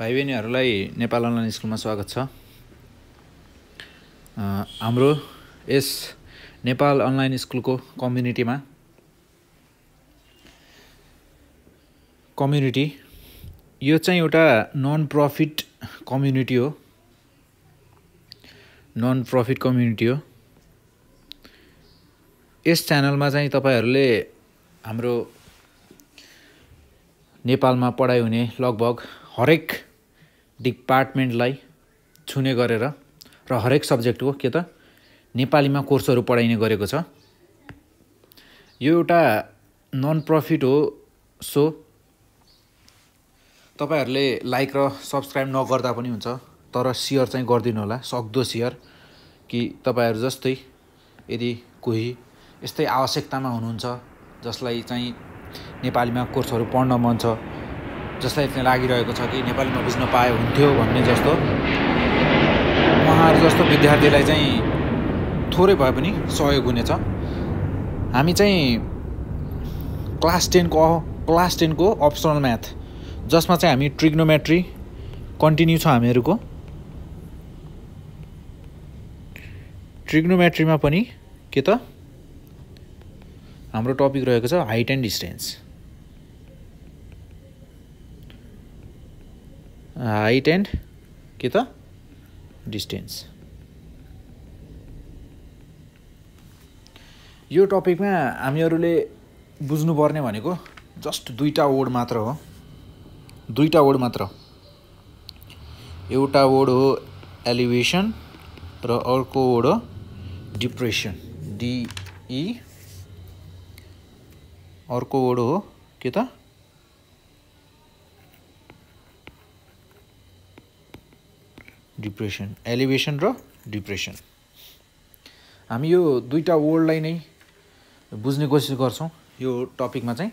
भाइ बहिनीहरूलाई नेपाल अनलाइन स्कुलमा स्वागत छ। हाम्रो यस नेपाल अनलाइन स्कुलको कम्युनिटी यो चाहिँ एउटा नन प्रफिट कम्युनिटी हो। यस च्यानलमा चाहिँ तपाईहरूले हाम्रो नेपालमा पढाइ हुने लगभग हरेक डिपार्टमेन्टलाई छुने गरेर र हरेक सब्जेक्टको के त नेपालीमा कोर्सहरू पढाइने गरेको छ। यो एउटा नन प्रफिट हो, सो तपाईहरूले लाइक र सब्सक्राइब नगर्दा पनि हुन्छ, तर सेयर चाहिँ गरिदिनु होला, सक्दो सेयर। कि तपाईहरू जस्तै यदि कोही यस्तै आवश्यकतामा हुनुहुन्छ जसलाई चाहिँ नेपालीमा कोर्सहरू पढ्न मन छ, जसलाई चाहिँ लागिरहेको छ कि नेपालीमा बुझ्न पाए हुन्थ्यो भन्ने जस्तो, उहाँहरू जस्तो विद्यार्थीलाई चाहिँ थोरै भए पनि सहयोग हुनेछ। हामी चाहिँ क्लास 10 को अप्सनल म्याथ, जसमा चाहिँ हामी ट्रिग्नोमेट्री कन्टिन्यू छ हामीहरूको। ट्रिग्नोमेट्रीमा पनि के त हाम्रो टपिक रहेको छ height and distance. Height and के त डिस्टेन्स। यो टपिकमा हामीहरूले बुझ्नुपर्ने भनेको जस्ट दुईटा वर्ड मात्र हो। एउटा वर्ड हो एलिभेसन र अर्को वर्ड हो डिप्रेसन, DE। अर्को वर्ड हो के त डिप्रेसन, एलिभेसन र डिप्रेसन। हामी यो दुईटा वर्डलाई नै बुझ्ने कोसिस गर्छौँ यो टपिकमा चाहिँ।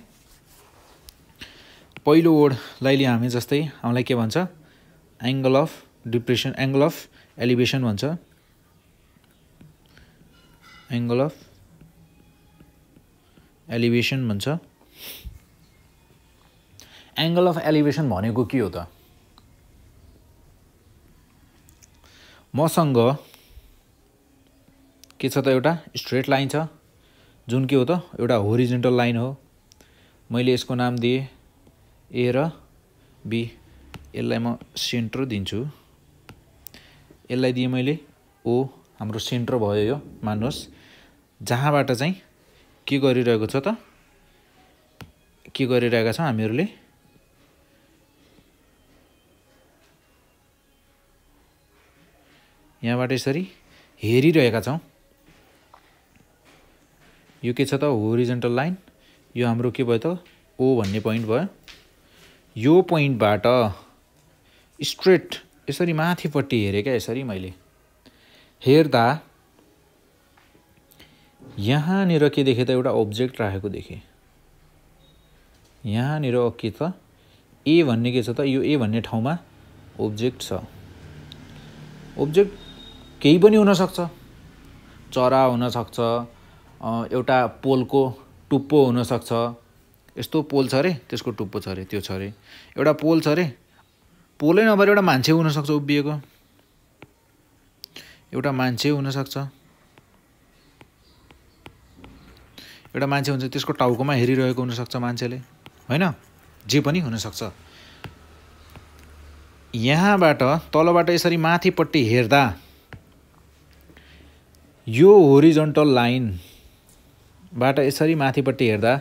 पहिलो वर्डलाई लिए हामी जस्तै हामीलाई के भन्छ, angle of depression, angle of elevation भन्छ। एङ्गल अफ एलिभेसन भन्छ। एङ्गल अफ एलिभेसन भनेको के हो त? मसँग के छ त, एउटा स्ट्रेट लाइन छ जुन के हो त एउटा होरिजेन्टल लाइन हो। मैले यसको नाम दिएँ A र B। यसलाई म सेन्टर दिन्छु। यसलाई दिएँ मैले O, हाम्रो सेन्टर भयो यो। मान्नुहोस् जहाँबाट चाहिँ के गरिरहेको छ त, के गरिरहेका छौँ हामीहरूले, यहाँबाट यसरी हेरिरहेका छौँ। यो के छ त होरिजेन्टल लाइन। यो हाम्रो के भयो त O भन्ने पोइन्ट भयो। यो पोइन्टबाट स्ट्रेट यसरी माथिपट्टि हेरेँ क्या, यसरी मैले हेर्दा यहाँनिर के देखेँ त, एउटा अब्जेक्ट राखेको देखेँ। यहाँनिर के त A भन्ने के छ त, यो A भन्ने ठाउँमा अब्जेक्ट छ। अब्जेक्ट केही पनि हुनसक्छ, चरा हुनसक्छ, एउटा पोलको टुप्पो हुनसक्छ। यस्तो पोल छ अरे, त्यसको टुप्पो छ अरे, त्यो छ अरे। एउटा पोल छ अरे, पोलै नभएर एउटा मान्छे हुनसक्छ उभिएको, एउटा मान्छे हुनसक्छ। एउटा मान्छे हुन्छ, त्यसको टाउकोमा हेरिरहेको हुनसक्छ मान्छेले, होइन, जे पनि हुनसक्छ। यहाँबाट तलबाट यसरी माथिपट्टि हेर्दा यो होरिजन्टल लाइनबाट यसरी माथिपट्टि हेर्दा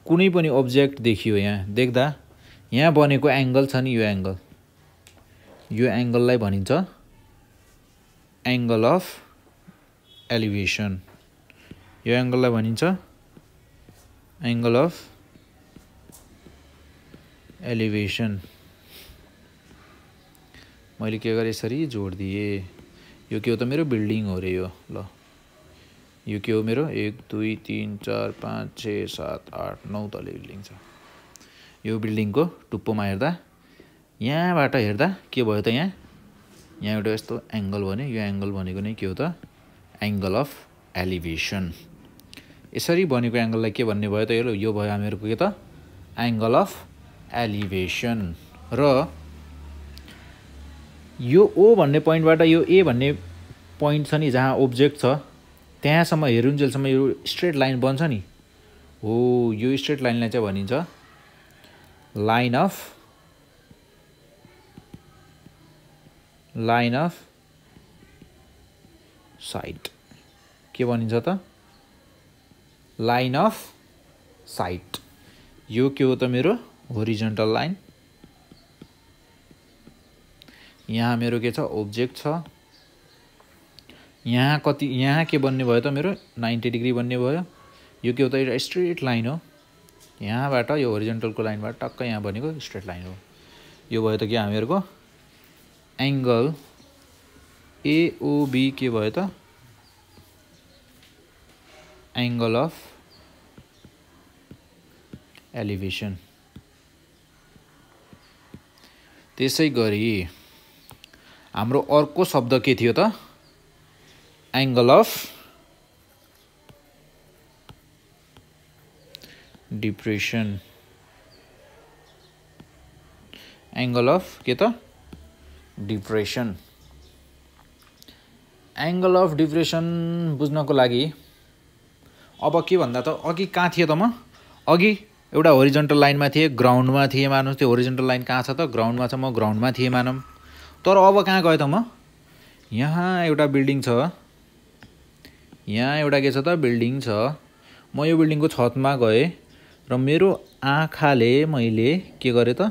कुनै पनि अब्जेक्ट देखियो। यहाँ देख्दा यहाँ बनेको एङ्गल छ नि, यो एङ्गललाई भनिन्छ एङ्गल अफ एलिभेसन। यो एङ्गललाई भनिन्छ एङ्गल अफ एलिभेसन। मैले के गरेँ, यसरी जोड दिएँ। यो के हो त, मेरो बिल्डिङ हो रे यो। ल यो के हो, मेरो 1 2 3 4 5 6 7 8 9 तले बिल्डिङ छ। यो बिल्डिङको टुप्पोमा हेर्दा, यहाँबाट हेर्दा के भयो त, यहाँ एउटा यस्तो एङ्गल भन्यो। यो एङ्गल भनेको नै के हो त, एङ्गल अफ एलिभेसन। यसरी बनेको एङ्गललाई के भन्ने भयो त, यो भयो हामीहरूको के त एङ्गल अफ एलिभेसन। र यो ओ भन्ने पोइन्टबाट यो ए भन्ने पोइन्ट छ नि जहाँ ओब्जेक्ट छ त्यहाँसम्म हेरुन्जेलसम्म यो स्ट्रेट लाइन बन्छ नि हो यो स्ट्रेट लाइनलाई चाहिँ भनिन्छ लाइन अफ साइट के भनिन्छ त लाइन अफ साइट यो के हो त मेरो होरिजोन्टल लाइन यहाँ मेरो के छ ओब्जेक्ट छ यहाँ के बन्ने भयो त मेरो 90 डिग्री बन्ने भयो यो के हो त एउटा स्ट्रेट लाइन हो यहाँबाट यो होरिजोन्टलको लाइनबाट टक्क यहाँ बनेको स्ट्रेट लाइन हो यो भयो त के हामीहरुको एंगल एओबी के भयो त एंगल अफ एलिभेसन त्यसै गरी हाम्रो अर्को शब्द के थियो त angle of depression angle of के त डिप्रेसन एंगल अफ डिप्रेसन बुझ्नको लागि अब के भन्दा त अघि कहाँ थियो त म अघि एउटा होरिजोन्टल लाइनमा थिए ग्राउन्डमा थिए मानौँ त्यो होरिजोन्टल लाइन कहाँ छ त ग्राउन्डमा छ म ग्राउन्डमा थिए मानौँ तर अब कहाँ गए त म यहाँ एउटा बिल्डिङ छ यहाँ एउटा के छ त बिल्डिङ छ म यो बिल्डिङको छतमा गए र मेरो आँखाले मैले के गरे त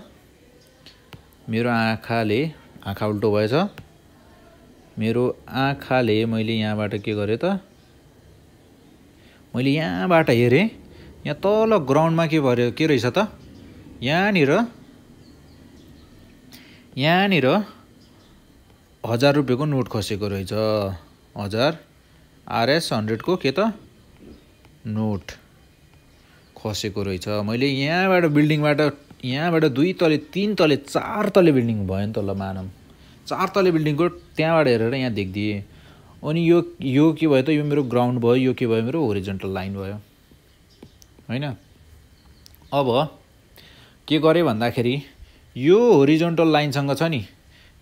मेरो आँखा उल्टो भएछ मेरो आँखाले मैले यहाँबाट के गरे त मैले यहाँबाट हेरे यहाँ तल ग्राउन्डमा के भयो के रहेछ त यहाँनिर 1000 रुपैयाँको नोट खसेको रहेछ 1000 RS 100 को के त नोट खसेको रहेछ मैले यहाँबाट बिल्डिङबाट यहाँबाट 2 तले 3 तले 4 तले बिल्डिङ भयो नि त ल मानम 4 तले बिल्डिङको त्यहाँबाट हेरेर यहाँ देख्दिए अनि यो के भयो त यो मेरो ग्राउन्ड भयो यो के भयो मेरो होरिजोन्टल लाइन भयो हैन अब के गरे भन्दाखेरि यो होरिजोन्टल लाइनसँग छ नि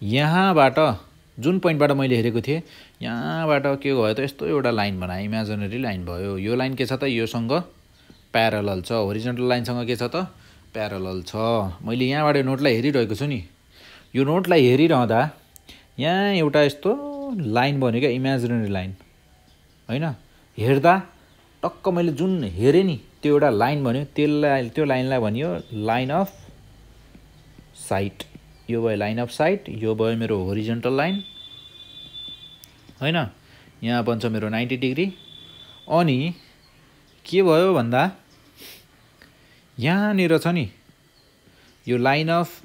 यहाँबाट जुन पोइन्टबाट मैले हेरेको थिए यहाँबाट के भयो त यस्तो एउटा लाइन बनाए इमेजिनरी लाइन भयो यो लाइन के छ त योसँग प्यारलल छ होरिजोन्टल लाइनसँग के छ त प्यारलल छ मैले यहाँबाट नोटलाई हेरिरहेको छु नि यो नोटलाई हेरिरहँदा यहाँ एउटा यस्तो लाइन बन्यो क्या इमेजिनरी लाइन हैन हेर्दा टक्क मैले जुन हेरे नि त्यो एउटा लाइन बन्यो त्यो लाइनलाई भनियो लाइन अफ साइट यो भयो लाइन अफ साइट यो भयो मेरो होरिजोन्टल लाइन हैन यहाँ बन्छ मेरो 90 डिग्री अनि के भयो भन्दा यहाँनिर छ नि यो लाइन अफ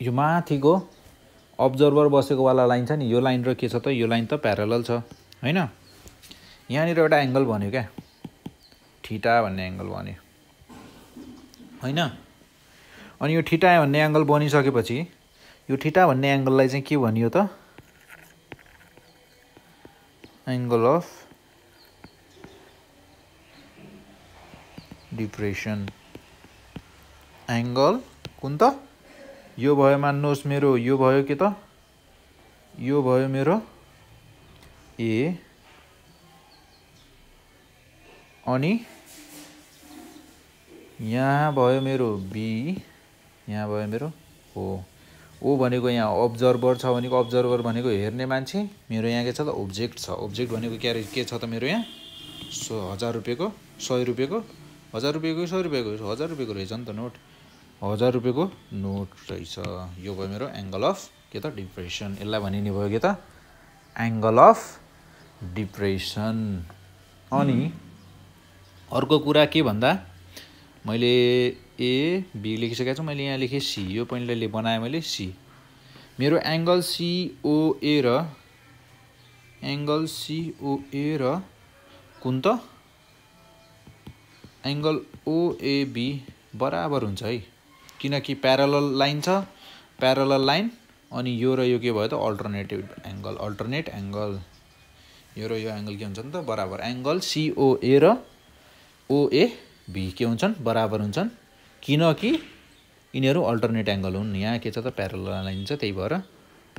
यो माथिको अब्जर्भर बसेको वाला लाइन छ नि यो लाइन र के छ त यो लाइन त प्यारलल छ हैन यहाँनिर एउटा एंगल बन्यो क्या थीटा भन्ने एंगल बन्यो हैन अनि यो थीटा भन्ने एंगल बनिसकेपछि यो थीटा भन्ने एंगललाई चाहिँ के भनियो त एंगल अफ डिप्रेसन एंगल कुन त यो भयो मान्नुस् मेरो यो भयो के त यो भयो मेरो ए अनि यहाँ भयो मेरो बी यहाँ भयो मेरो ओ भनेको यहाँ अब्जर्भर छ भनेको अब्जर्भर भनेको हेर्ने मान्छे मेरो यहाँ के छ त ओब्जेक्ट छ ओब्जेक्ट भनेको के छ त मेरो यहाँ 1000 रुपैयाँको 100 रुपैयाँको 1000 रुपैयाँको 100 रुपैयाँको 1000 रुपैयाँको रहेछ नि त नोट 1000 रुपैयाँको नोट रहेछ यो भयो मेरो एंगल अफ के त डिप्रेसन यसलाई भनिने भयो के त एंगल अफ डिप्रेसन अनि अर्को कुरा के भन्दा मैले ए बी लेखिसकेको छु मैले यहाँ लेखे सी यो पोइन्टले बनाए मैले सी मेरो एंगल सीओए र कुन त एंगल ओएबी बराबर हुन्छ है किनकि प्यारलल लाइन छ प्यारलल लाइन अनि यो र यो के भयो त अल्टरनेट एंगल यो र यो एंगल के हुन्छ नि त बराबर एंगल सीओए र ओएबी के हुन्छन् बराबर हुन्छन् किनकि यिनीहरू अल्टरनेट एंगल हुन् यहाँ के छ त प्यारलल लाइन छ त्यही भएर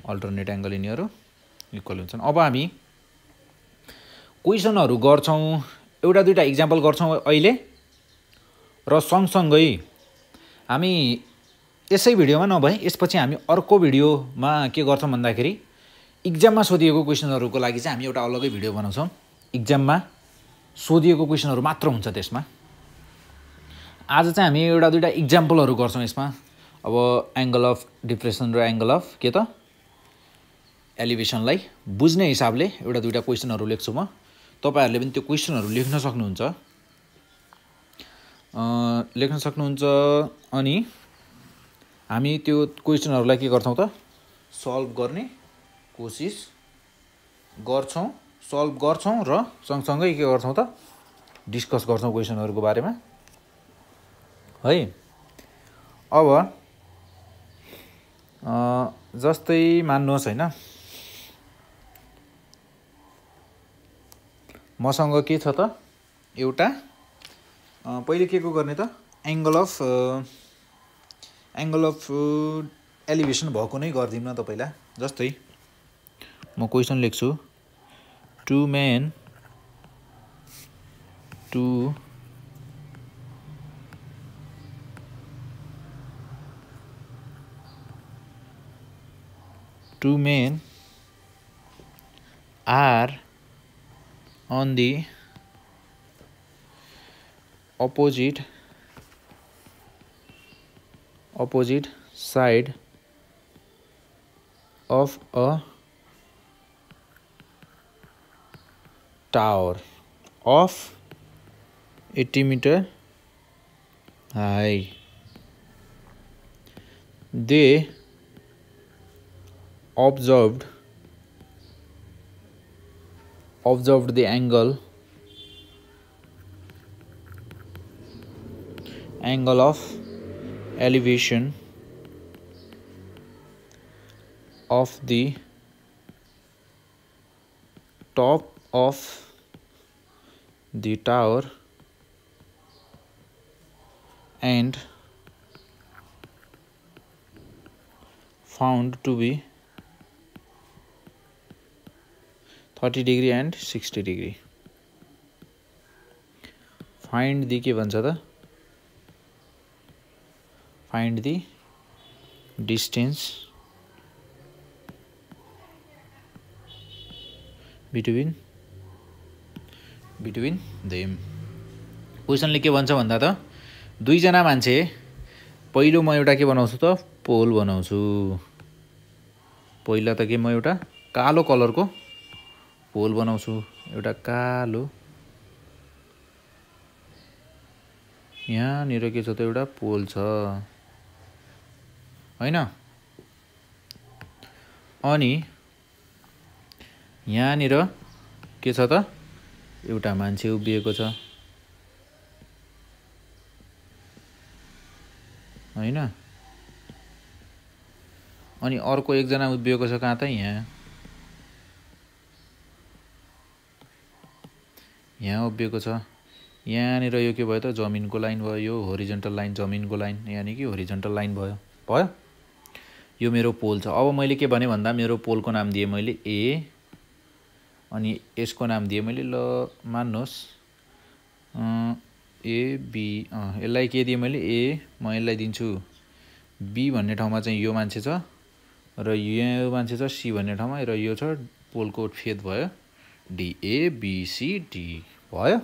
अल्टरनेट एङ्गल यिनीहरू इक्वल हुन्छन्। अब हामी क्वेसनहरू गर्छौँ, एउटा दुईटा इक्जाम्पल गर्छौँ अहिले र सँगसँगै हामी यसै भिडियोमा नभए यसपछि हामी अर्को भिडियोमा के गर्छौँ भन्दाखेरि इक्जाममा सोधिएको क्वेसनहरूको लागि चाहिँ हामी एउटा अलग्गै भिडियो बनाउँछौँ। इक्जाममा सोधिएको क्वेसनहरू मात्र हुन्छ त्यसमा। आज चाहिँ हामी एउटा दुईटा इक्जाम्पलहरू गर्छौँ यसमा। अब एङ्गल अफ डिप्रेसन र एङ्गल अफ के त एलिभेसनलाई बुझ्ने हिसाबले एउटा दुईटा क्वेसनहरू लेख्छु म। तपाईहरूले पनि त्यो क्वेसनहरू लेख्न सक्नुहुन्छ अनि हामी त्यो क्वेसनहरूलाई के गर्छौँ त सल्भ गर्ने कोसिस गर्छौँ, सल्भ गर्छौँ र सँगसँगै के गर्छौँ त डिस्कस गर्छौँ क्वेसनहरूको बारेमा है। अब जस्तै मान्नुहोस् हैन, मसँग के छ त एउटा पहिले के को गर्ने त एङ्गल अफ एलिभेसन भएको नै गरिदिउँ न त पहिला। जस्तै म क्वेसन लेख्छु, two men are on the opposite side of a tower of 80 meter high. They observed the angle of elevation of the top of the tower and found to be 30 degree and 60 degree. Find the के भन्छ त find the distance between them. क्वेसनले के भन्छ भन्दा त दुईजना मान्छे, पहिलो म एउटा के बनाउँछु त पोल बनाउँछु। पहिला त के म एउटा कालो कलरको पोल बनाउँछु, एउटा कालो, यहाँनिर के छ त एउटा पोल छ हैन। अनि यहाँनिर के छ त एउटा मान्छे उभिएको छ हैन। अनि अर्को एकजना उभिएको छ कहाँ त यहाँ उभिएको छ। यहाँनिर यो के भयो त जमिनको लाइन भयो, यो होरिजन्टल लाइन जमिनको लाइन, यानि कि होरिजन्टल लाइन भयो। यो मेरो पोल छ। अब मैले के भने भन्दा मेरो पोलको नाम दिएँ मैले ए, अनि यसको नाम दिएँ मैले ल मान्नुहोस् ए बी। यसलाई के दिएँ मैले ए, म यसलाई दिन्छु बी भन्ने ठाउँमा चाहिँ यो मान्छे छ र यो मान्छे छ सी भन्ने ठाउँमा, र यो छ पोलको फेद भयो D, A B C D भयो।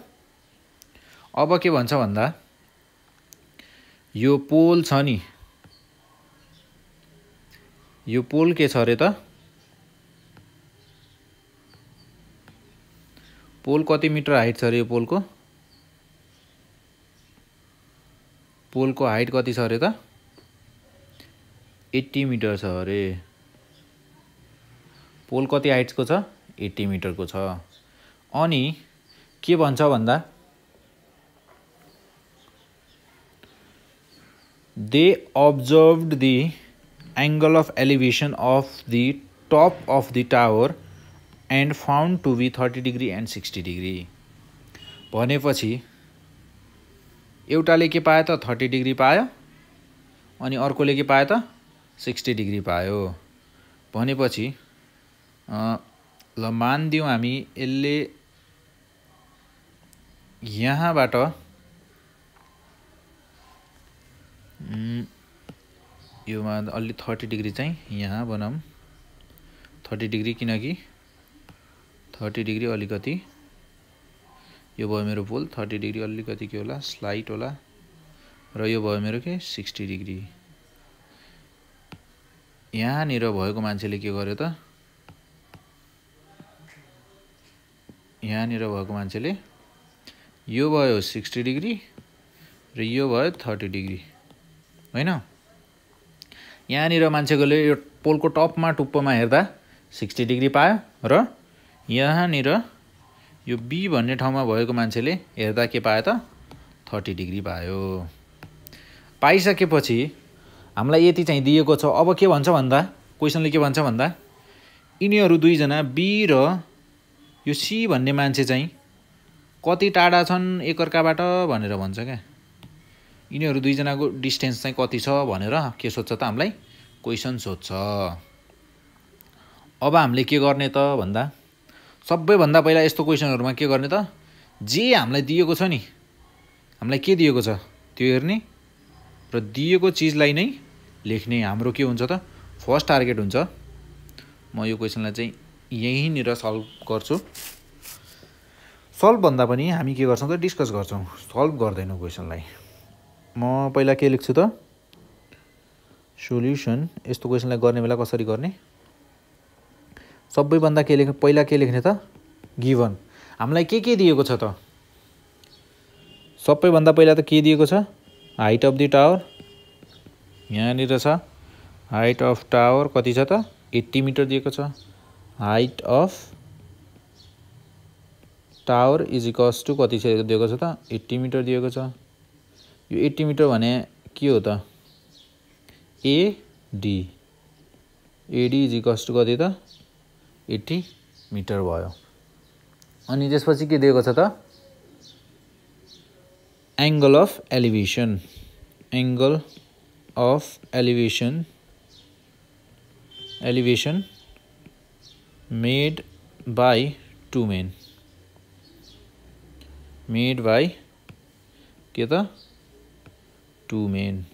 अब के भन्छ भन्दा यो पोल छ नि, यो पोल के छ अरे त पोल कति मिटर हाइट छ अरे, यो पोलको हाइट कति छ अरे त 80 मिटर छ अरे। पोल कति हाइटको छ 80 मिटरको छ। अनि के भन्छ भन्दा they observed the angle of elevation of the top of the tower and found to be 30 degree and 60 degree. भनेपछि एउटाले के पायो त 30 डिग्री पायो अनि अर्कोले के पायो त 60 डिग्री पायो। भनेपछि ल मानिदिउँ हामी यसले यहाँबाट योमा अलि 30 डिग्री चाहिँ यहाँ बनाऊँ 30 डिग्री, किनकि 30 डिग्री अलिकति यो भयो मेरो पोल 30 डिग्री अलिकति के होला स्लाइट होला र यो भयो मेरो के 60 डिग्री। यहाँनिर भएको मान्छेले के गर्यो त यहाँनिर भएको मान्छेले यो भयो 60 डिग्री र यो भयो 30 डिग्री हैन। यहाँनिर मान्छेकोले यो पोलको टपमा टुप्पोमा हेर्दा 60 डिग्री पायो र यहाँनिर यो बी भन्ने ठाउँमा भएको मान्छेले हेर्दा के पायो त 30 डिग्री पायो। पाइसकेपछि हामीलाई यति चाहिँ दिएको छ। अब के भन्छ भन्दा क्वेसनले के भन्छ भन्दा यिनीहरू दुईजना बी र यो सी भन्ने मान्छे चाहिँ कति टाढा छन् एकअर्काबाट भनेर भन्छ क्या। यिनीहरू दुईजनाको डिस्टेन्स चाहिँ कति छ भनेर के सोध्छ त हामीलाई क्वेसन सोध्छ। अब हामीले के गर्ने त भन्दा सबैभन्दा पहिला यस्तो क्वेसनहरुमा के गर्ने त जे हामीलाई दिएको छ नि हामीलाई के दिएको छ त्यो हेर्ने र दिएको चीजलाई नै लेख्ने हाम्रो के हुन्छ त फर्स्ट टार्गेट हुन्छ। म यो क्वेसनलाई चाहिँ यहीँनिर सल्भ गर्छु। सल्भ भन्दा पनि हामी के गर्छौं त डिस्कस गर्छौं, सल्भ गर्दैनौं क्वेसनलाई। म पहिला के लेख्छु त सोल्युसन। यस्तो क्वेसनलाई गर्ने बेला कसरी गर्ने सबैभन्दा के लेख्ने पहिला के लेख्ने त गिवन। हामीलाई के दिएको छ त सबैभन्दा पहिला त के दिएको छ हाइट अफ द टावर यहाँनिर छ। हाइट अफ टावर कति छ त 80 मिटर दिएको छ। Height of tower is equals to कति दिएको छ त 80 मिटर दिएको छ। यो 80 मिटर भने के हो त AD AD is equals to कति त 80 मिटर भयो। अनि त्यसपछि के दिएको छ त angle of elevation. Angle of elevation made by two men. Made by के त टू मेन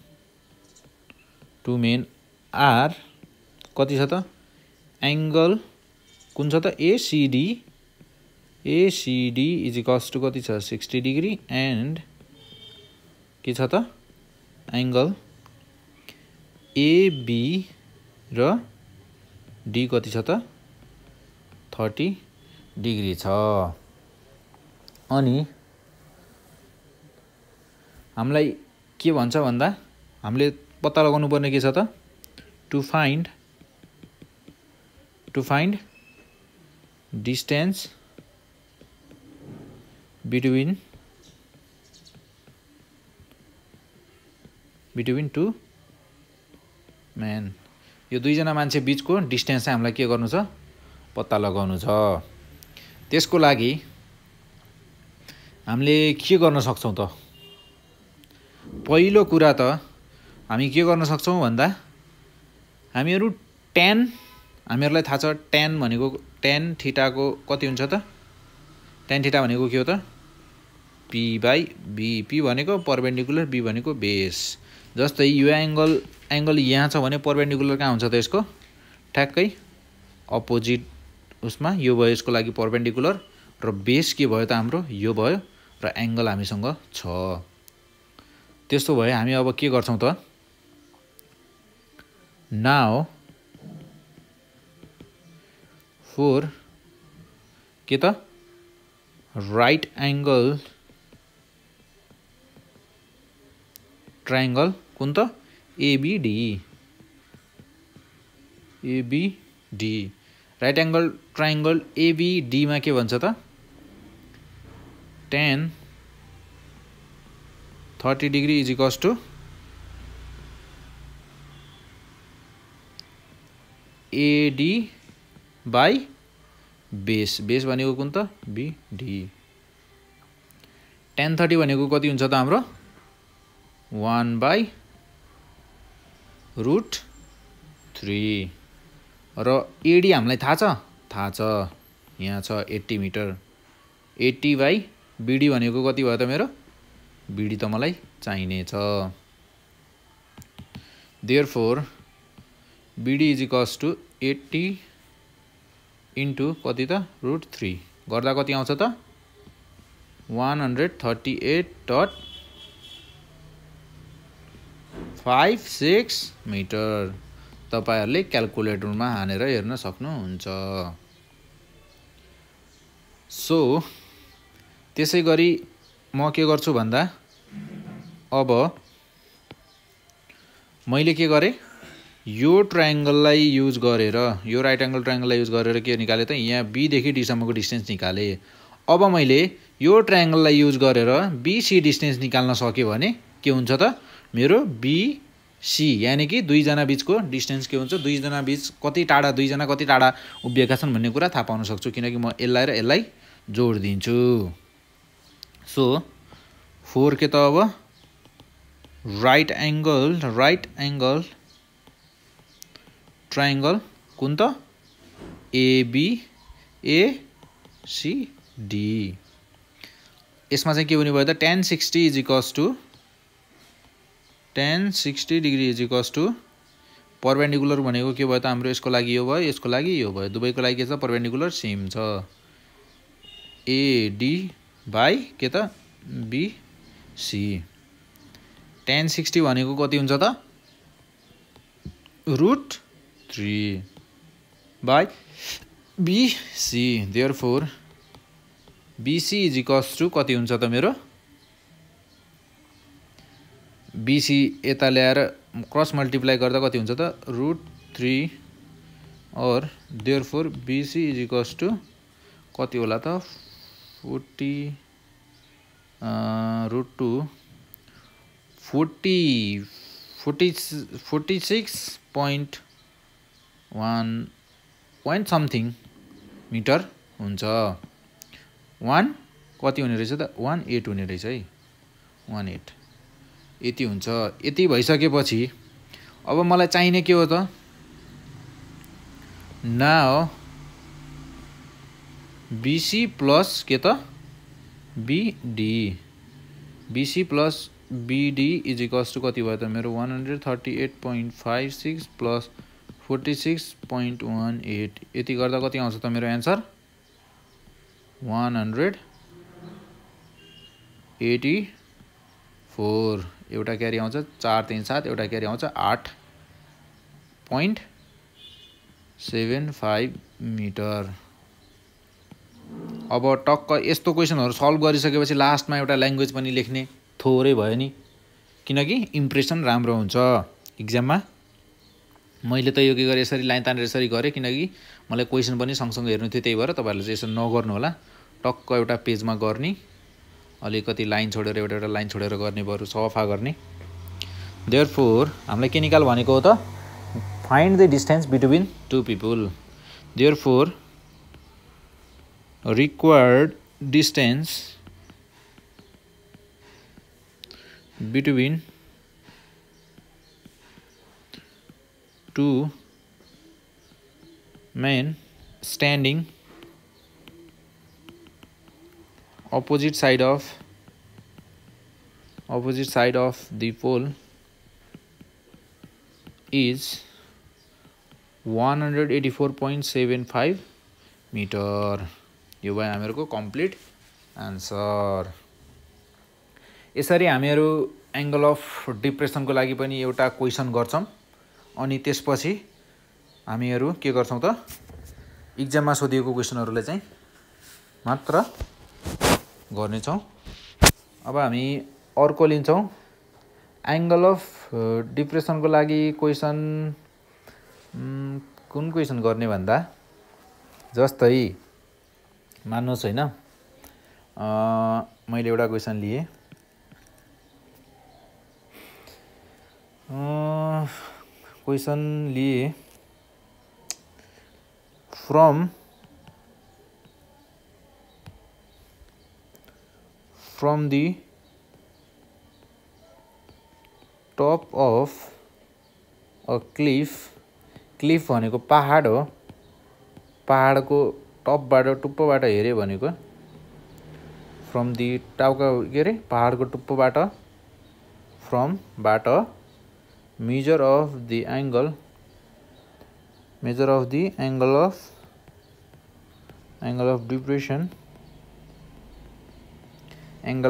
आर कति छ त एंगल कुन छ त एसीडी इज इक्वल्स टु कति छ 60 डिग्री एन्ड के छ त एंगल एबी र डी कति छ त 30 डिग्री छ। अनि हामीलाई के भन्छ भन्दा हामीले पत्ता लगाउनु पर्ने के छ त to find distance between two man. यो दुईजना मान्छे बीचको डिस्टेन्स चाहिँ हामीलाई के गर्नु छ पत्ता लगाउनु छ। त्यसको लागि हामीले के गर्न सक्छौं त पहिलो कुरा त हामी के गर्न सक्छौं भन्दा हामीहरु tan हामीहरुलाई थाहा छ tan भनेको tan थीटाको कति हुन्छ त tan थीटा भनेको के हो त p बाइ b। p भनेको परपेन्डिकुलर b भनेको बेस। जस्तै यो एंगल यहाँ छ भने परपेन्डिकुलर कहाँ हुन्छ त यसको ठ्याक्कै अपोजिट उसमा यो भयो यसको लागि परपेन्डिकुलर र बेस के भयो त हाम्रो यो भयो र एंगल हामीसँग छ। त्यस्तो भए हामी अब के गर्छौं त नाउ फोर के त राइट एंगल ट्रायंगल कुन त ABD right angle triangle ABD मा के भन्छ त tan 30 degree is equals to AD by base. Base भनेको कुन त बीडी। tan 30 भनेको कति हुन्छ त हाम्रो 1/√3 र एडी हामीलाई थाहा छ यहाँ छ 80 मिटर 80 बाई बीडी भनेको कति भयो त मेरो बीडी त मलाई चाहिने छ therefore BD is equals to 80 into कति त √3 गर्दा कति आउँछ त 138.56 मिटर तपाईहरुले क्याल्कुलेटरमा हानेर हेर्न सक्नुहुन्छ सो त्यसैगरी म के गर्छु भन्दा अब मैले के गरे यो ट्रायंगललाई युज गरेर यो राइट एंगल ट्रायंगललाई युज गरेर के निकाले त यहाँ बी देखि डी सम्मको डिस्टेन्स निकाले अब मैले यो ट्रायंगललाई युज गरेर बीसी डिस्टेन्स निकाल्न सके भने के हुन्छ त मेरो बीसी यानी कि दुई जना बीचको डिस्टेन्स के हुन्छ दुई जना बीच कति टाढा दुई जना कति टाढा उभिएका छन् भन्ने कुरा थाहा पाउन सक्छु किनकि म यसलाई र यसलाई जोड दिन्छु सो 4 के त अब राइट एंगल ट्रायंगल कुन त ABACD यसमा चाहिँ के हुने भयो त tan 60 is equals to tan 60 degree is equals to perpendicular भनेको के भयो त हाम्रो यसको लागि यो भयो यसको लागि यो भयो दुवैको लागि के छ परपेंडिकुलर सेम छ AD बाइ के त BC tan 60 भनेको कति हुन्छ त √3 by BC therefore BC is equals to कति हुन्छ त मेरो BC यता ल्याएर क्रस मल्टिप्लाई गर्दा कति हुन्छ त √3 और therefore BC is equals to कति होला त 40 √2 46.1 समथिङ मिटर हुन्छ 1 कति हुने रहेछ त 18 हुने रहेछ है 18 यति हुन्छ यति भइसकेपछि अब मलाई चाहिने के हो त नाउ BC प्लस के त BC plus BD is equals to कति भयो त मेरो 138.56 प्लस 46.18 यति गर्दा कति आउँछ त मेरो आन्सर 184 एउटा क्यारी आउँछ 4 3 7 एउटा क्यारी आउँछ 8.75 मिटर अब टक्क यस्तो क्वेशनहरु सल्भ गरिसकेपछि लास्टमा एउटा ल्याङ्ग्वेज पनि लेख्ने थोरै भयो नि किनकि इम्प्रेसन राम्रो हुन्छ एक्जाममा मैले त यो के गरे यसरी लाइन तानेर यसरी गरे किनकि मलाई क्वेशन पनि सँगसँगै हेर्नु थियो त्यही भएर तपाईहरुले चाहिँ यसो नगर्नु होला टक्क एउटा पेजमा गर्ने अलिकति लाइन छोडेर एउटा लाइन छोडेर गर्ने बरु सफा गर्ने देयरफोर हामीलाई के निकाल भनेको हो त find the distance between to people therefore required distance between two men standing opposite side of the pole is 184.75 meter यो भयो हामीहरुको कम्प्लिट आन्सर यसरी हामीहरु एंगल अफ डिप्रेसन को लागि पनि एउटा क्वेशन गर्छौं अनि त्यसपछि हामीहरु के गर्छौं त एक्जाममा सोधिएको क्वेशनहरुले चाहिँ मात्र गर्ने छौं अब हामी अर्को लिन्छौं एंगल अफ डिप्रेसन को लागि क्वेशन कुन क्वेशन गर्ने भन्दा जस्तै मान्नुस् हैन मैले एउटा क्वेशन लिए क्वेशन लिए from the top of a cliff Cliff भनेको पहाड हो। पहाडको टपबाट टुप्पोबाट हेऱ्यो भनेको फ्रम दि टाउका के अरे पहाडको टुप्पोबाट फ्रमबाट measure of the angle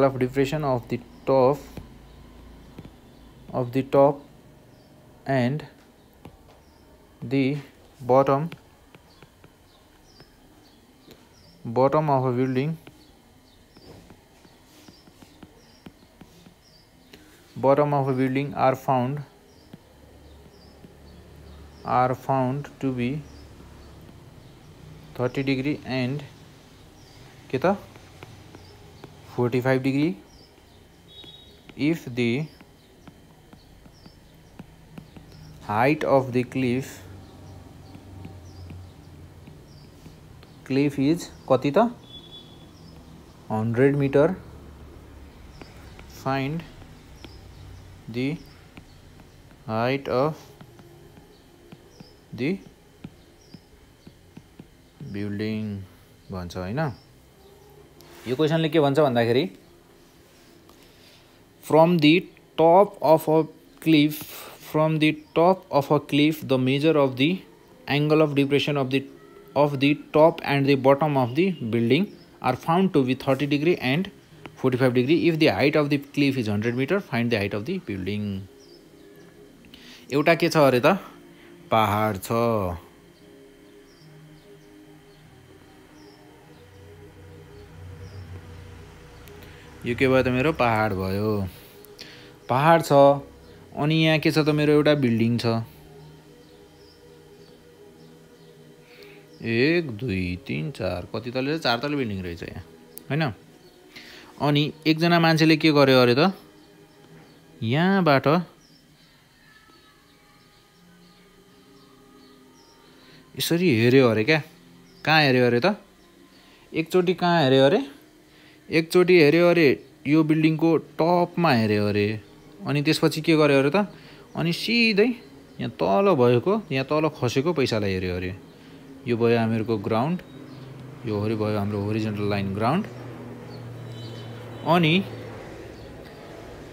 of depression of the top and the bottom of a building are found to be 30 degree and के त 45 degree if the height of the cliff is कति त 100 meter. Find the height of the building भन्छ हैन। यो क्वेशनले के भन्छ भन्दाखेरि from the top of a cliff the measure of the angle of depression of the top and the bottom of the building are found to be 30 degree and 45 degree if the height of the cliff is 100 meter. Find the height of the building. एउटा के छ अरे त पहाड छ। यो के भयो त मेरो पहाड भयो। पहाड छ अनि यहाँ के छ त मेरो एउटा बिल्डिङ छ। 1 2 3 4 कति तले 4 तले बिल्डिङ रहेछ यहाँ हैन। अनि एकजना मान्छेले के गर्यो अरे त यहाँबाट यसरी हेर्यो अरे क्या। कहाँ हेर्यो अरे त एकचोटी कहाँ हेर्यो अरे एकचोटी हेर्यो अरे यो बिल्डिङको टपमा हेर्यो अरे। अनि त्यसपछि के गर्यो अरे त अनि सिधै यहाँ तल भएको यहाँ तल खसेको पैसालाई हेर्यो अरे। यो भयो हामीहरुको ग्राउन्ड यो भयो हाम्रो होरिजन्टल लाइन ग्राउन्ड। अनि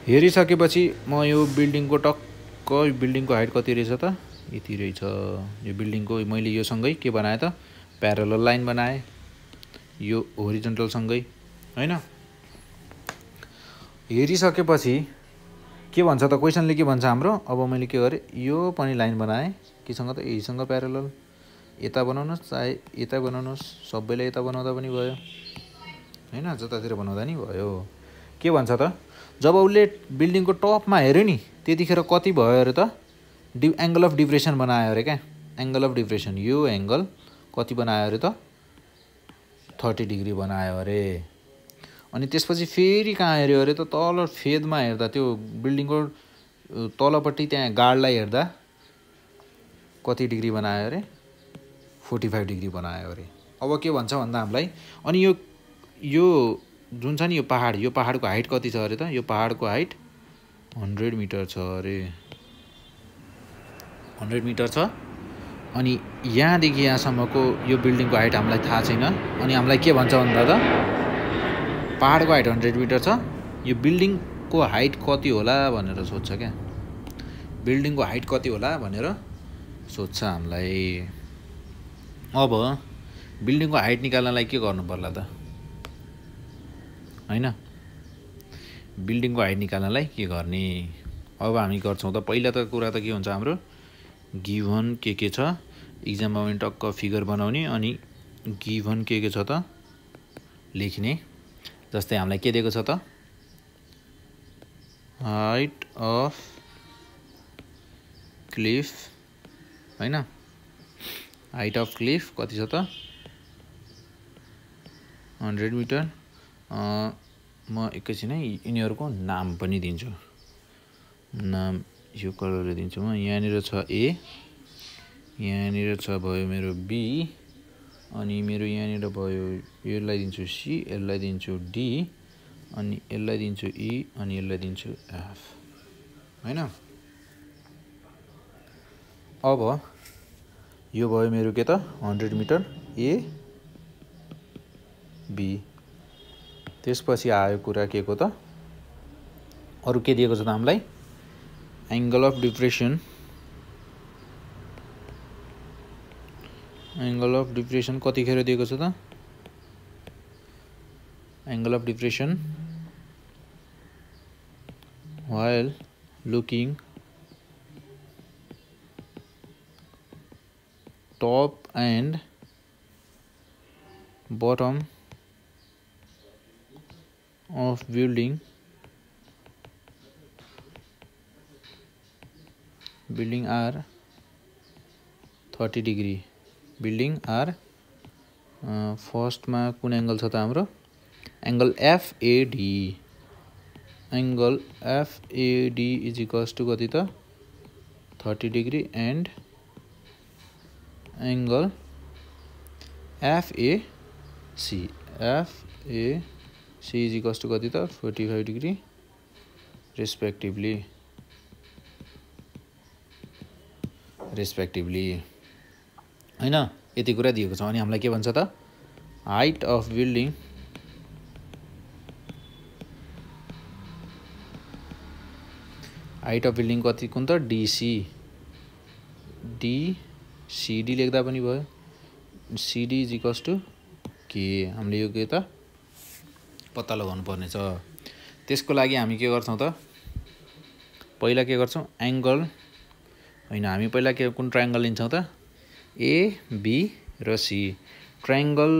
हेरिसकेपछि म यो बिल्डिङको टक्क बिल्डिङको हाइट कति रहेछ त यति रहेछ। यो बिल्डिङको मैले यो सँगै के बनाए त प्यारलल लाइन बनाए यो होरिजन्टल सँगै हैन। हेरिसकेपछि के भन्छ त क्वेशनले के भन्छ हाम्रो। अब मैले के गरे यो पनि लाइन बनाए केसँग त यहीसँग प्यारलल यता बनाउनुस् चाहे यता बनाउनुस् सबैले यता बनाउँदा पनि भयो हैन जतातिर बनाउँदा नि भयो। के भन्छ त जब उले बिल्डिङको टपमा हेर्यो नि त्यतिखेर कति भयो अरे त एंगल अफ डिप्रेसन बनायो अरे क्या। एंगल अफ डिप्रेसन यो एंगल कति बनायो अरे त 30 डिग्री बनायो अरे। अनि त्यसपछि फेरि कहाँ हेर्यो अरे त तल फेदमा हेर्दा त्यो बिल्डिङको तलपट्टि त्यहाँ गाडलाई हेर्दा कति डिग्री बनायो अरे 45 डिग्री बनायो अरे। अब के भन्छ भन्दा हामीलाई अनि यो जुन छ नि यो पहाडको हाइट कति छ अरे त यो पहाडको हाइट 100 मिटर छ अरे 100 मिटर छ। अनि यहाँदेखि यहाँसम्मको यो बिल्डिङको हाइट हामीलाई थाहा छैन। अनि हामीलाई के भन्छ भन्दा त पहाडको हाइट 100 मिटर छ यो बिल्डिङको हाइट कति होला भनेर सोध्छ क्या। बिल्डिङको हाइट कति होला भनेर सोध्छ हामीलाई। अब बिल्डिङको हाइट निकाल्नलाई के गर्नु पर्ला त हैन। बिल्डिङको हाइट निकाल्नलाई के गर्ने अब हामी गर्छौं त पहिला त कुरा त के हुन्छ हाम्रो गिभन के छ एक्जाममा पनि टक्क फिगर बनाउने अनि गिभन के छ त लेख्ने। जस्तै हामीलाई के दिएको छ त हाइट अफ क्लिफ हैन। हाइट अफ क्लिफ कति छ त 100 मिटर। म एकैछिन है यिनीहरुको नाम पनि दिन्छु। नाम यो कलरले दिन्छु म। यहाँनिर छ ए यहाँनिर छ भयो मेरो बी अनि मेरो यहाँनिर भयो यसलाई दिन्छु सी यसलाई दिन्छु डी अनि यसलाई दिन्छु ई अनि यसलाई दिन्छु एफ हैन। अब यो भयो मेरो के त 100 मिटर ए बी। त्यसपछि आयो कुरा के को त अरु के दिएको छ त हामीलाई angle of depression. Angle of depression कतिखेर दिएको छ त angle of depression while looking top and bottom of building are 30 degree। building are first मा कुन एंगल छ त हाम्रो angle FAD। Angle FAD is equals to कति त 30 degree and angle FAC is equals to कति त 45 डिग्री रेस्पेक्टिभली हैन। यति कुरा दिएको छ। अनि हामीलाई के भन्छ त हाइट अफ बिल्डिङ कति कुन त DCD लेख्दा पनि भयो। CD इज इक्वल्स टू के हामीले यो के त पत्ता लगाउनु पर्ने छ। त्यसको लागि हामी के गर्छौं त पहिला के गर्छौं एंगल हैन हामी पहिला के कुन ट्रायंगल लिन्छौं त AB र C। ट्रायंगल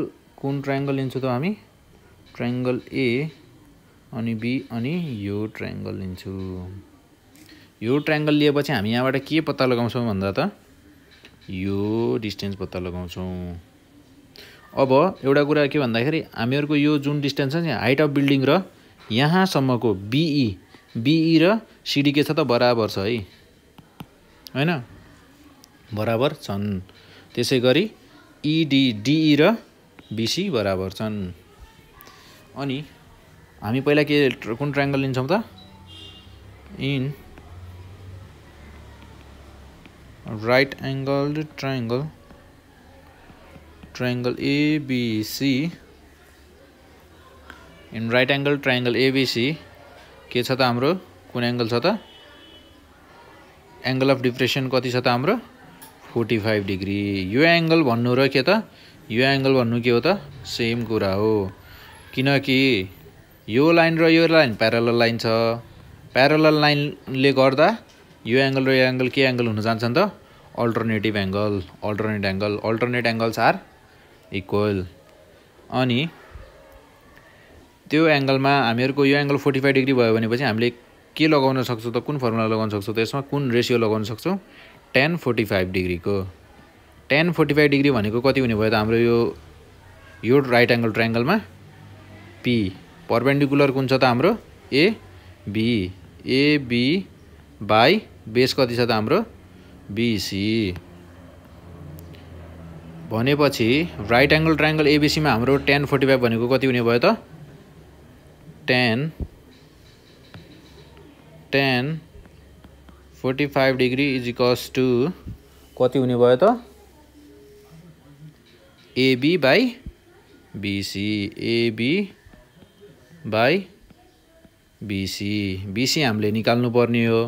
कुन ट्रायंगल लिन्छौं त हामी ट्रायंगल A अनि B अनि यो ट्रायंगल लिन्छौं। यो ट्रायंगल लिएपछि हामी यहाँबाट के पत्ता लगाउँछौं भन्दा त यो डिस्टेन्स पत्ता लगाउँछौं। अब एउटा कुरा के भन्दाखेरि हामीहरुको यो जुन डिस्टेन्स छ नि हाइट अफ बिल्डिङ र यहाँ सम्मको BE र CD के छ त बराबर छ है हैन बराबर छन्। त्यसैगरी DE र BC बराबर छन्। अनि हामी पहिला के कुन ट्रायंगल लिन्छौं त in right angled triangle ABC। in right angled triangle ABC के छ त हाम्रो कुन एंगल छ त एंगल अफ डिप्रेसन कति छ त हाम्रो 45 डिग्री। यो एंगल भन्नु र के त यो एंगल भन्नु के हो त सेम कुरा हो किनकि यो लाइन र यो लाइन प्यारलल लाइन छ। प्यारलल लाइनले गर्दा यो एंगल र यो एंगल के एंगल हुन जान्छन् त alternative angle. Alternate angles are equal. अनि त्यो एंगलमा हामीहरुको यो एंगल 45 डिग्री भयो भनेपछि हामीले के लगाउन सक्छौं त कुन फर्मुला लगाउन सक्छौं त यसमा कुन रेशियो लगाउन सक्छौं tan 45 डिग्री को। tan 45 डिग्री भनेको कति हुने भयो त हाम्रो यो राइट एंगल ट्रायंगलमा P परपेंडिकुलर कुन छ त हाम्रो AB बाइ बेस कति छ त हाम्रो BC भनेपछि राइट एंगल ट्रायंगल ABC मा हाम्रो tan 45 भनेको कति हुने भयो त tan 45 degree is equals to कति हुने भयो त AB बाइ BC BC हामीले निकाल्नु पर्ने हो।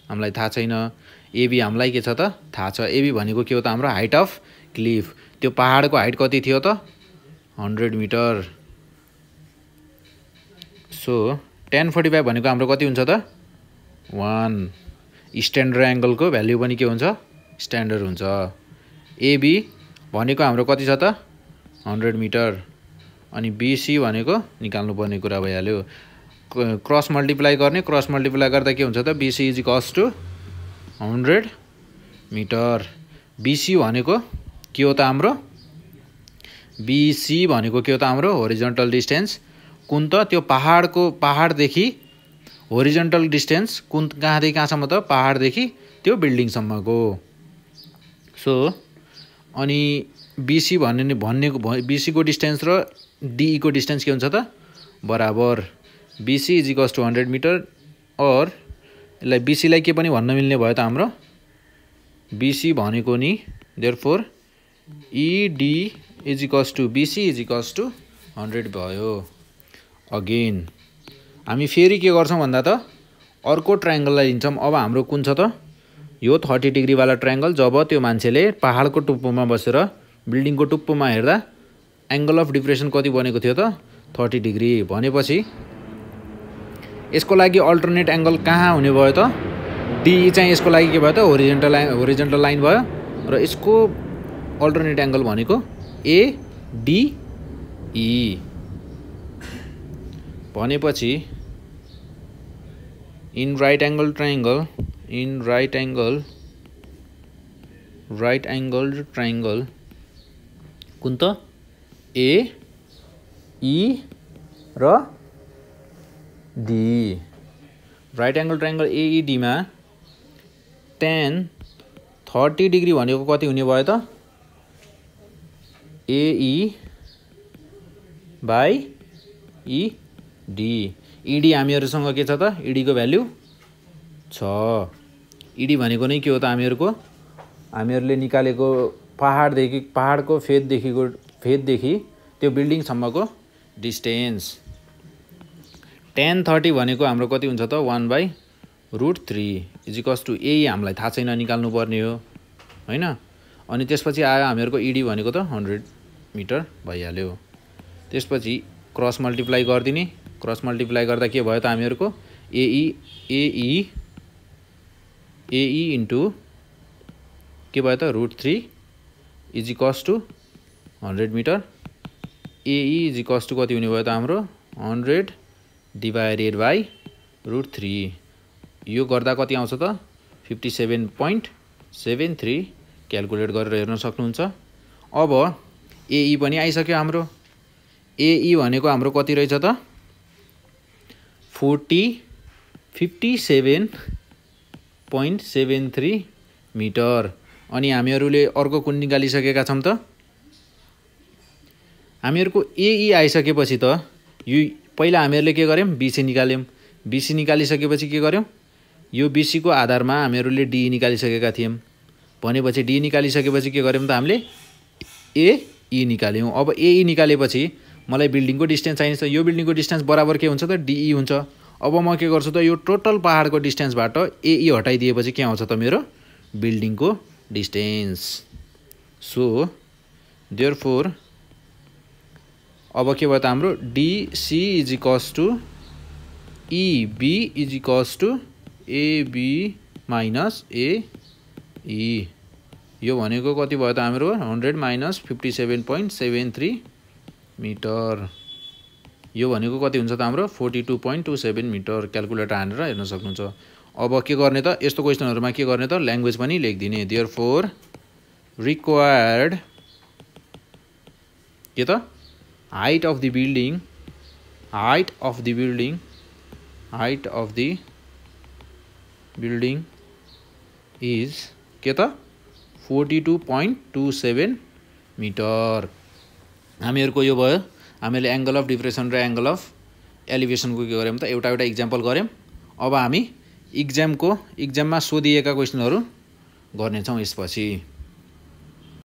हामीलाई थाहा छैन AB हामीलाई के छ त थाहा छ। AB भनेको के हो त हाम्रो हाइट अफ क्लिफ। त्यो पहाडको हाइट कति थियो त 100 मिटर। सो tan 45 भनेको हाम्रो कति हुन्छ त 1। स्ट्यान्डर्ड एंगलको भ्यालु पनि के हुन्छ स्ट्यान्डर्ड हुन्छ। AB भनेको हाम्रो कति छ त 100 मिटर अनि BC भनेको निकाल्नु पर्ने कुरा भइहाल्यो। क्रस मल्टिप्लाई गर्दा के हुन्छ त BC is equals to 100 metre. BC भनेको के हो त हाम्रो होरिजन्टल डिस्टेन्स कुन त त्यो पहाडदेखि होरिजन्टल डिस्टेन्स कुन कहाँदेखि कहाँसम्म त पहाडदेखि त्यो बिल्डिङ सम्मको। सो अनि BC भनेको BC को डिस्टेन्स र DE को डिस्टेन्स के हुन्छ त बराबर। BC is equals to 100 metre और यसलाई BC लाई के पनि भन्न मिल्ने भयो त हाम्रो BC भनेको नि therefore ED is equals to BC is equals to 100 भयो। अगेन हामी फेरि के गर्छौँ भन्दा त अर्को ट्रायंगललाई लिन्छौँ। अब हाम्रो कुन छ त यो 30 डिग्री वाला ट्रायंगल। जब त्यो मान्छेले पहाडको टुप्पोमा बसेर बिल्डिङको टुप्पोमा हेर्दा एंगल अफ डिप्रेसन कति बनेको थियो त 30 डिग्री भनेपछि यसको लागि अल्टरनेट एंगल कहाँ हुने भयो त डी चाहिँ यसको लागि के भयो त होरिजोन्टल लाइन भयो र यसको अल्टरनेट एंगल भनेको एडीई भनेपछि इन राइट एंगल ट्रायंगल कुन त ए ई र D right angle triangle AED मा tan 30 डिग्री भनेको कति हुने भयो त एई बाई ईडी। ईडी हामीहरुसँग के छ त ईडी को भ्यालु छ। ईडी भनेको नै के हो त हामीहरुले निकालेको पहाडको फेददेखि त्यो बिल्डिङ सम्मको डिस्टेन्स। tan 30 भनेको हाम्रो कति हुन्छ त 1/√3 इज इक्वल्स टु ए हामीलाई थाहा छैन निकाल्नु पर्ने हो हैन। अनि त्यसपछि आयो हामीहरुको ईडी भनेको त 100 मिटर भइहाल्यो। त्यसपछि क्रस मल्टिप्लाई गर्दिने। क्रस मल्टिप्लाई गर्दा के भयो त हामीहरुको एई इन्टु के भयो त √3 is equals to 100 metre. AE is equals to कति हुने भयो त हाम्रो 100 डिवाइडेड बाई √3। यो गर्दा कति आउँछ त 57.73 क्याल्कुलेट गरेर हेर्न सक्नुहुन्छ। अब एई पनि आइसक्यो हाम्रो। एई भनेको हाम्रो कति रहेछ त 57.73 मिटर। अनि हामीहरुले अर्को कुन निकालिसकेका छौं त हामीहरुको एई आइसकेपछि त यो पहिला हामीहरुले के गर्यौं बीसी निकाल्यौं। बीसी निकालिसकेपछि के गर्यौं यो बीसी को आधारमा हामीहरुले डी निकालिसकेका थियौं। भनेपछि डी निकालिसकेपछि के गर्यौं त हामीले एई निकाल्यौं। अब एई निकालेपछि मलाई बिल्डिङको डिस्टेन्स चाहिन्छ। यो बिल्डिङको डिस्टेन्स बराबर के हुन्छ त डीई हुन्छ। अब म के गर्छु त यो टोटल पहाडको डिस्टेन्सबाट एई हटाइदिएपछि के आउँछ त मेरो बिल्डिङको डिस्टेन्स। सो देयरफोर अब के भयो त हाम्रो DC is equals to EB is equals to AB minus AE. यो भनेको कति भयो त हाम्रो 100 माइनस 57.73 मिटर। यो भनेको कति हुन्छ त हाम्रो 42.27 मिटर। क्याल्कुलेटर हानेर हेर्न सक्नुहुन्छ। अब के गर्ने त यस्तो क्वेशनहरुमा के गर्ने त ल्याङ्ग्वेज पनि लेखिदिने। देयरफोर रिक्वायर्ड के त height of the building is के त 42.27 मिटर। हामीहरुको यो भयो। हामीले एंगल अफ डिप्रेसन र एंगल अफ एलिभेसन को के गर्यौं त एउटा एक्जाम्पल गर्यौं। अब हामी एक्जाममा सोधिएका क्वेशनहरु गर्ने छौं यसपछि।